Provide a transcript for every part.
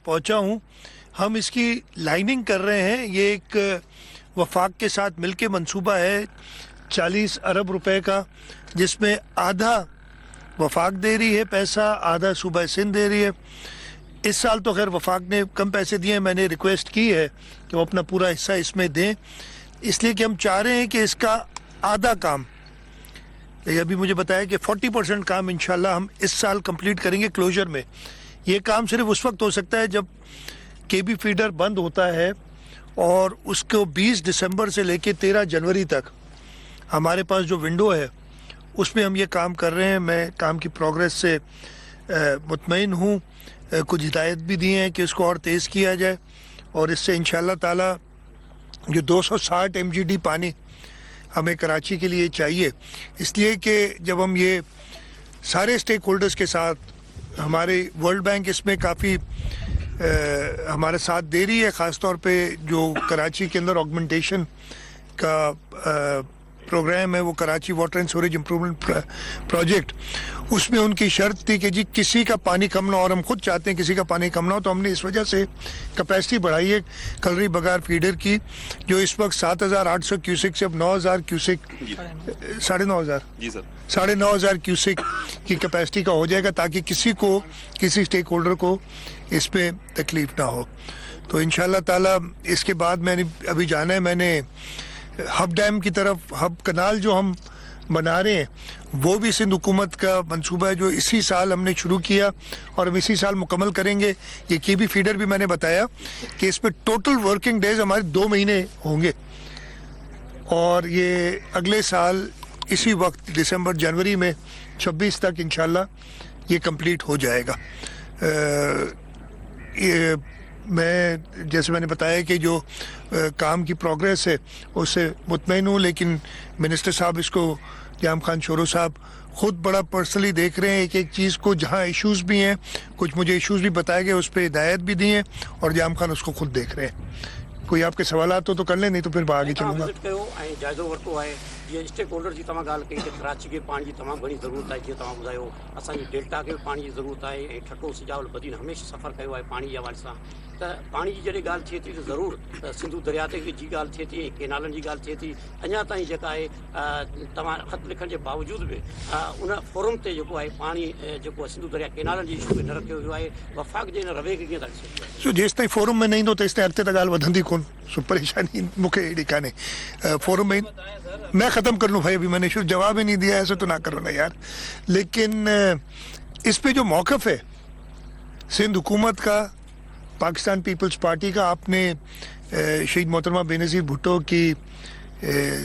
पहुंचा हूं। हम इसकी लाइनिंग कर रहे हैं। ये एक वफाक के साथ मिलके मंसूबा है 40 अरब रुपए का, जिसमें आधा वफाक दे रही है पैसा, आधा सूबा सिंध दे रही है। इस साल तो खैर वफाक ने कम पैसे दिए हैं, मैंने रिक्वेस्ट की है कि वो अपना पूरा हिस्सा इसमें दें, इसलिए कि हम चाह रहे हैं कि इसका आधा काम, अभी मुझे बताया कि 40% काम इंशाल्लाह हम इस साल कंप्लीट करेंगे क्लोजर में। ये काम सिर्फ उस वक्त हो सकता है जब केबी फीडर बंद होता है, और उसको 20 दिसंबर से लेके 13 जनवरी तक हमारे पास जो विंडो है उसमें हम ये काम कर रहे हैं। मैं काम की प्रोग्रेस से मुतमईन हूँ। कुछ हिदायत भी दी हैं कि इसको और तेज़ किया जाए, और इससे इंशाल्लाह ताला जो 260 MGD पानी हमें कराची के लिए चाहिए, इसलिए कि जब हम ये सारे स्टेक होल्डर्स के साथ, हमारे वर्ल्ड बैंक इसमें काफ़ी हमारे साथ दे रही है, ख़ास तौर पे जो कराची के अंदर ऑगमेंटेशन का प्रोग्राम है, वो Karachi water and sewerage improvement project, उसमें उनकी शर्त थी कि जी किसी का पानी कम ना हो, और हम खुद चाहते हैं किसी का पानी कम ना हो, तो हमने इस वजह से कैपेसिटी बढ़ाई है कलरी बगार फीडर की, जो इस वक्त 7,800 क्यूसिक से अब 9,000 क्यूसिक, 9,500 जी सर, 9,500 क्यूसिक की कैपेसिटी का हो जाएगा, ताकि किसी स्टेक होल्डर को इस पर तकलीफ ना हो। तो इंशाल्लाह ताला इसके बाद मैंने अभी जाना है, मैंने हब डैम की तरफ, हब कनाल जो हम बना रहे हैं वो भी सिंध हुकूमत का मंसूबा है, जो इसी साल हमने शुरू किया और हम इसी साल मुकम्मल करेंगे। ये केबी फीडर भी मैंने बताया कि इस पर टोटल वर्किंग डेज हमारे 2 महीने होंगे, और ये अगले साल इसी वक्त दिसंबर जनवरी में 26 तक इंशाल्लाह ये कंप्लीट हो जाएगा। ये मैं जैसे मैंने बताया कि जो काम की प्रोग्रेस है उससे मुतमईन हूँ, लेकिन मिनिस्टर साहब इसको, जाम खान शोरो साहब खुद बड़ा पर्सनली देख रहे हैं एक एक चीज़ को, जहाँ इश्यूज़ भी हैं, कुछ मुझे इश्यूज़ भी बताए गए, उस पर हिदायत भी दी हैं, और जाम खान उसको खुद देख रहे हैं। कोई आपके सवालात हो तो कर लें, नहीं तो फिर आगे चलूँगा। ये स्टेक होल्डर की तव्हां ॻाल्हि कई कि कराची के पानी की तमामु घणी ज़रूरत है, जीअं तव्हां ॿुधायो असांजी डेल्टा के पानी की ज़रूरत है, ऐं ठटो सिजावल बदीन हमेशा सफ़र कयो आहे पानी जे हवाले सां। त पानी जी जॾहिं ॻाल्हि थिए थी त ज़रूरु सिंधु दरिया ते जी ॻाल्हि थिए थी, केनालनि जी ॻाल्हि थिए थी, अञा ताईं जेका आहे तव्हां ख़त लिखण जे बावजूद बि उन फोरम ते जेको आहे पाणी जेको आहे सिंधु दरिया केनालनि जी इशू खे न रखियो वियो आहे। वफ़ाक़ जे हिन रवे खे कीअं था ॾिसो? सो जेसि ताईं फोरम में न ईंदो तेसि ताईं अॻिते त ॻाल्हि वधंदी कोन। सो परेशानी मूंखे अहिड़ी कान्हे। फोरम में मैं ख़त्म कर लूँ भाई, अभी मैंने शुरू जवाब ही नहीं दिया, ऐसे तो ना करो ना यार। लेकिन इस पे जो मौक़िफ़ है सिंध हुकूमत का, पाकिस्तान पीपल्स पार्टी का, आपने शहीद मोहतरमा बेनज़ीर भुट्टो की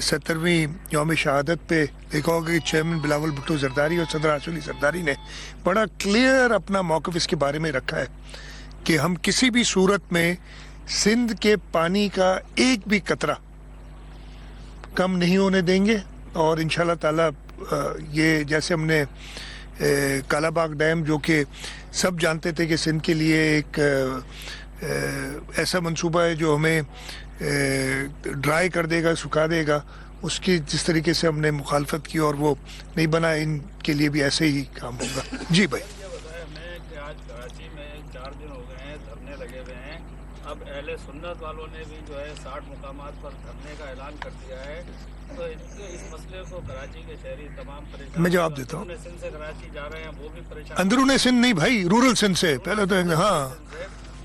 70वीं यौम शहादत पे देखा होगा कि चेयरमैन बिलावल भुट्टो जरदारी और सदर आसिफ अली जरदारी ने बड़ा क्लियर अपना मौक़िफ़ इसके बारे में रखा है कि हम किसी भी सूरत में सिंध के पानी का एक भी कतरा कम नहीं होने देंगे। और इंशाल्लाह ताला ये जैसे हमने कालाबाग डैम, जो कि सब जानते थे कि सिंध के लिए एक ऐसा मंसूबा है जो हमें ड्राई कर देगा, सुखा देगा, उसकी जिस तरीके से हमने मुखालफत की और वो नहीं बना, इनके लिए भी ऐसे ही काम होगा। जी भाई। आज कराची में 4 दिन हो गए हैं धरने लगे हुए हैं। अब अहले सुन्नत वालों ने भी जो है 60 मुकामात पर धरने का ऐलान कर दिया है, तो इस मसले को कराची के शहरी तमाम परेशान। मैं जवाब देता हूँ। सिंध से कराची जा रहे हैं वो भी परेशान। अंदरूनी सिंध नहीं भाई, रूरल सिंध से पहले तो, हाँ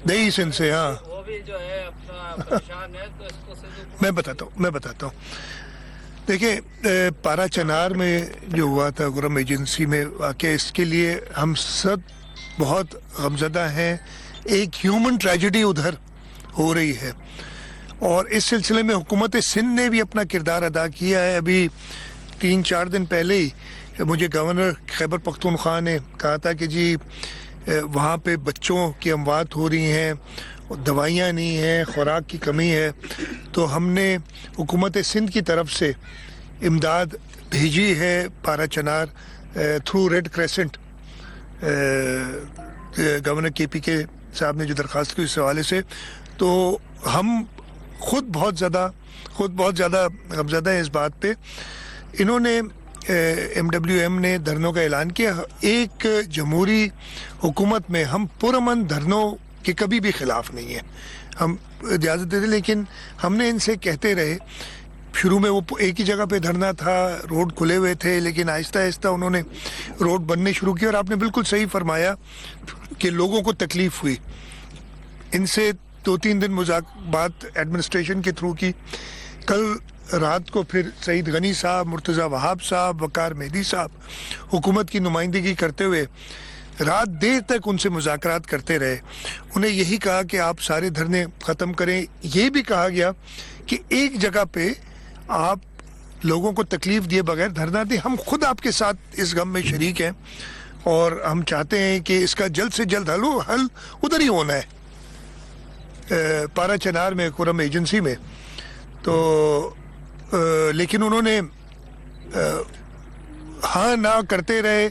दही सिंध से, हाँ वो भी जो है अपना परेशान है। तो इसको मैं बताता हूँ। देखिए, पारा चनार में जो हुआ था गुरम एजेंसी में वाक़या, इसके लिए हम सब बहुत गमज़दा हैं। एक ह्यूमन ट्रेजेडी उधर हो रही है, और इस सिलसिले में हुकूमत सिंध ने भी अपना किरदार अदा किया है। अभी 3-4 दिन पहले ही मुझे गवर्नर खैबर पख्तूनख्वा ने कहा था कि जी वहाँ पे बच्चों की अमवात हो रही हैं, दवाइयाँ नहीं हैं, खुराक की कमी है। तो हमने हुकूमत सिंध की तरफ से इमदाद भेजी है पारा चनार through red crescent. Governor KPK साहब ने जो दरख्वास्त की इस हवाले से, तो हम खुद बहुत ज़्यादा गमज़दा हैं इस बात पे। इन्होंने MWM ने धरनों का ऐलान किया। एक जमहूरी हुकूमत में हम पुरअमन धरनों کہ کبھی بھی خلاف نہیں ہے, ہم اجازت دیتے, لیکن ہم نے ان سے کہتے رہے. شروع میں وہ ایک ہی جگہ پہ دھرنا تھا, روڈ کھلے ہوئے تھے, لیکن آہستہ آہستہ انہوں نے روڈ بننے شروع کیے. اور آپ نے بالکل صحیح فرمایا کہ لوگوں کو تکلیف ہوئی. ان سے 2-3 دن بات ایڈمنسٹریشن کے تھرو کی. کل رات کو پھر سعید غنی صاحب, مرتضیٰ وہاب صاحب, وقار مہدی صاحب حکومت کی نمائندگی کرتے ہوئے رات دیر تک ان سے مذاکرات کرتے رہے. انہیں یہی کہا کہ آپ سارے دھرنے ختم کریں. یہ بھی کہا گیا کہ ایک جگہ پہ آپ لوگوں کو تکلیف دیے بغیر دھرنا دیں. ہم خود آپ کے ساتھ اس غم میں شریک ہیں اور ہم چاہتے ہیں کہ اس کا جلد سے جلد حل ادھر ہی ہونا ہے, پارا چنار میں, خرم ایجنسی میں. تو لیکن انہوں نے ہاں نہ کرتے رہے.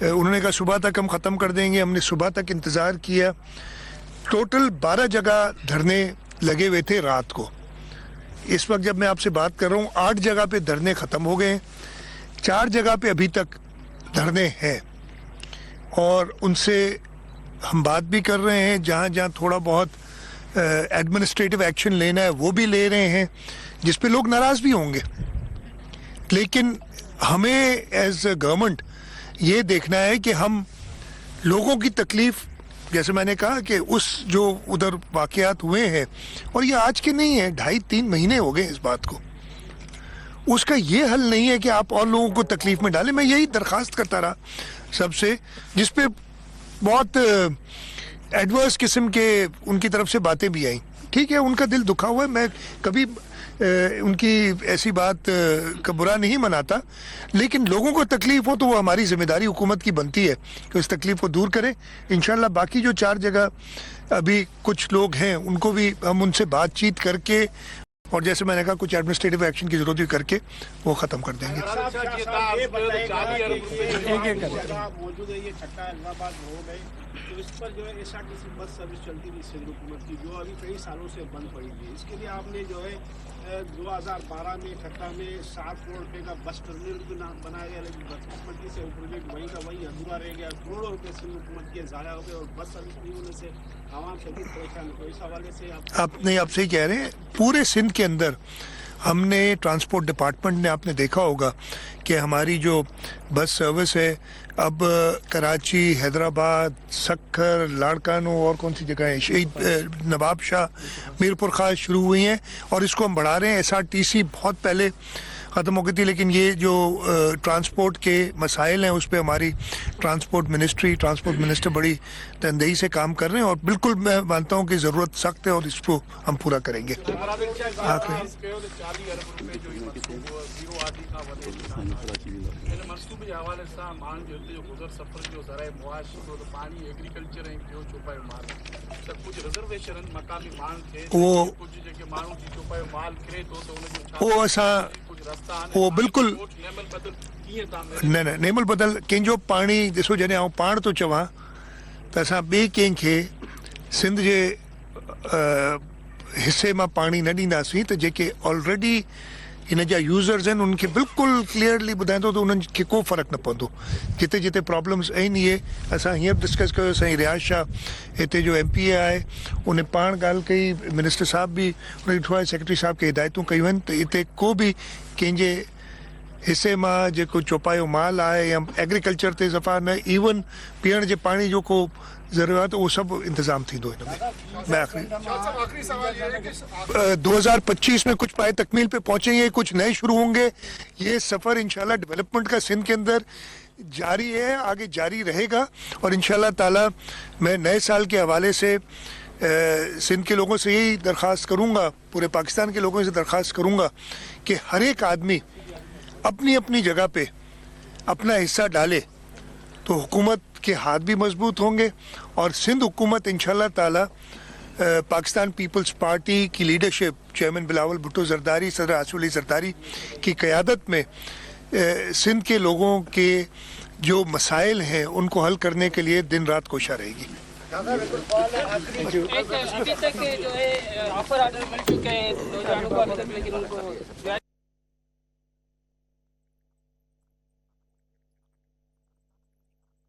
انہوں نے کہا صبح تک ہم ختم کر دیں گے. ہم نے صبح تک انتظار کیا. ٹوٹل 12 جگہ دھرنے لگے ہوئے تھے رات کو. اس وقت جب میں آپ سے بات کر رہا ہوں 8 جگہ پہ دھرنے ختم ہو گئے ہیں, 4 جگہ پہ ابھی تک دھرنے ہیں, اور ان سے ہم بات بھی کر رہے ہیں. جہاں جہاں تھوڑا بہت ایڈمنسٹریٹو ایکشن لینا ہے وہ بھی لے رہے ہیں, جس پہ لوگ ناراض بھی ہوں گے. لیکن ہمیں ایز اے گورنمنٹ یہ دیکھنا ہے کہ ہم لوگوں کی تکلیف, جیسے میں نے کہا کہ اس جو ادھر واقعات ہوئے ہیں, اور یہ آج کے نہیں ہیں, 2.5-3 مہینے ہو گئے اس بات کو, اس کا یہ حل نہیں ہے کہ آپ اور لوگوں کو تکلیف میں ڈالیں. میں یہی درخواست کرتا رہا سب سے, جس پہ بہت ایڈورس قسم کے ان کی طرف سے باتیں بھی آئیں. ٹھیک ہے, ان کا دل دکھا ہوا ہے, میں کبھی ان کی ایسی بات کا برا نہیں مناتا, لیکن لوگوں کو تکلیف ہو تو وہ ہماری ذمہ داری حکومت کی بنتی ہے کہ اس تکلیف کو دور کریں. انشاءاللہ باقی جو 4 جگہ ابھی کچھ لوگ ہیں ان کو بھی ہم ان سے بات چیت کر کے, اور جیسے میں نے کہا کچھ ایڈمنسٹریٹو ایکشن کی ضرورت بھی کر کے وہ ختم کر دیں گے. موجود ہے یہ چھٹا الہ آباد روڈ ہے, تو اس پر جو ہے SRTC بس سروس چلتی تھی سندھ حکومت کی, جو ابھی کئی سالوں سے بند پڑی تھی. اس کے لیے آپ نے جو ہے 2012 میں چھٹا میں 7 کروڑ روپے کا بس ٹرمینل بنایا گیا, لیکن بس حکومت سے وہ پروجیکٹ وہیں کا وہیں ادھورا رہ گیا. کروڑوں روپے سندھ حکومت کے ضائع ہو گئے, اور بس سروس نہیں ہونے سے عوام شدید پریشان ہو. اس حوالے سے آپ صحیح کہہ رہے ہیں. پورے سندھ کے اندر ہم نے ٹرانسپورٹ ڈپارٹمنٹ نے, آپ نے دیکھا ہوگا کہ ہماری جو بس سروس ہے اب کراچی, حیدرآباد, سکھر, لاڑکانو اور کون سی جگہ ہیں, شہید نواب شاہ, میر پور خاص شروع ہوئی ہیں, اور اس کو ہم بڑھا رہے ہیں. SRTC بہت پہلے ختم ہو گئی تھی, لیکن یہ جو ٹرانسپورٹ کے مسائل ہیں اس پہ ہماری ٹرانسپورٹ منسٹر بڑی تندہی سے کام کر رہے ہیں, اور بالکل میں مانتا ہوں کہ ضرورت سخت ہے اور اس کو ہم پورا کریں گے. منصوبے کے حوالے سے مان جو گزر سفر جو ذرائع معاش جو پانی ایگریکلچر ہیں جو چوپائی مال تو کچھ ریزرویشن مقامی مان تھے وہ کچھ جگہ مانو جی چوپائی مال کرے تو ان وہ ایسا کچھ رستہ وہ بالکل نیمل بدل کیے न नेमल बदल कंहिंजो पाणी ॾिसो. जॾहिं आउं पाण थो चवां त असां ॿिए कंहिंखे सिंध जे हिसे मां पाणी न ॾींदासीं, त जेके ऑलरेडी हिन जा यूज़र्स आहिनि उनखे बिल्कुलु क्लियरली ॿुधाईंदो त उन्हनि खे को फ़र्क़ु न पवंदो. जिते जिते प्रॉब्लम्स आहिनि इहे असां हींअर डिस्कस कयो. साईं रियाज़ शाह हिते जो MP आहे उन पाण ॻाल्हि कई, मिनिस्टर साहब बि उन ॾिठो आहे, सेक्रेटरी साहब खे हिदायतूं कयूं आहिनि त हिते को बि कंहिंजे हिसे मां जेको चौपायो माल आहे या एग्रीकल्चर ते सफ़ा न, इवन पीअण जे पाणी जो को ज़रूरत उहो सभु इंतज़ाम थींदो हिन में. मैं आखिरी 2025 में कुछ पाए तकमील पे पहुंचेंगे, कुछ नए शुरू होंगे. ये सफ़र इंशाल्लाह डेवलपमेंट का सिंध के अंदर जारी है, आगे जारी रहेगा. और इंशाल्लाह ताला मैं नए साल के हवाले से सिंध के लोगों से यही दरख्वास्त करूँगा, पूरे पाकिस्तान के लोगों से दरख्वास्त करूँगा कि हर एक आदमी अपनी अपनी जगह पे अपना हिस्सा डाले तो हुकूमत के हाथ भी मजबूत होंगे. और सिंध हुकूमत इंशाल्लाह ताला पाकिस्तान पीपल्स पार्टी की लीडरशिप, चेयरमैन बिलावल भुट्टो जरदारी, सदर आसिफ अली जरदारी की क़यादत में सिंध के लोगों के जो मसाइल हैं उनको हल करने के लिए दिन रात कोशिश रहेगी. अभी तक जो है ऑफर ऑर्डर मिल चुके हैं 2 जानों को अभी तक, लेकिन उनको